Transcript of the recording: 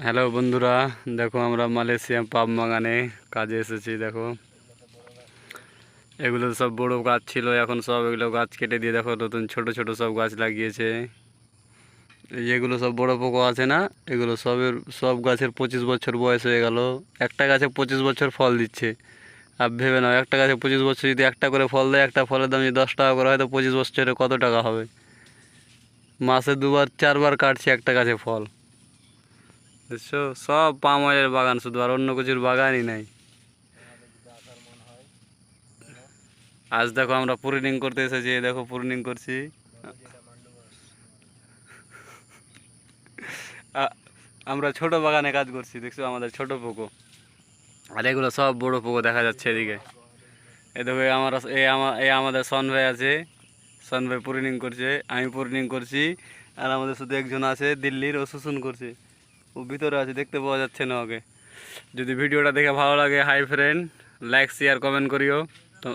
Hello বন্ধুরা, দেখো আমরা মালয়েশিয়া পাম বাগানে কাজে এসেছি। দেখো এগুলো সব বড় গাছ ছিল, এখন সব এগুলো গাছ কেটে দিয়ে দেখো নতুন ছোট ছোট সব গাছ লাগিয়েছে। যেগুলো সব বড় পোকো আছে না, এগুলো সব গাছের 25 বছর বয়স হয়ে গেল। একটা গাছে 25 বছর ফল দিচ্ছে। আর ভেবে নাও, একটা গাছে 25 বছর যদি একটা করে ফল দেয়, একটা ফলের দাম যদি 10 টাকা করে হয়, তো 25 বছরে কত টাকা হবে? মাসে 2-4বার কাটছি একটা গাছে ফল। বুঝছো, সব পাম অয়েলের বাগান শুধু, আর অন্য কিছুর বাগানই নাই। আজ দেখো আমরা প্রুনিং করতে এসেছি, এই দেখো প্রুনিং করছি। আ- আমরা ছোট বাগানে কাজ করছি, দেখছো আমাদের ছোট পুকুর। আর এগুলো সব বড় পুকুর দেখা যাচ্ছে এদিকে। এই দেখো এই আমাদের সন ভাই আছে, সন ভাই প্রুনিং করছে, আমি প্রুনিং করছি। আর আমাদের শুধু একজন আছে দিল্লির, ও শুশুন করছে। ও ভিতরে আছে, দেখতে পাওয়া যাচ্ছে না ওকে। যদি ভিডিওটা দেখে ভালো লাগে, hi friend, like share comment করিও তো।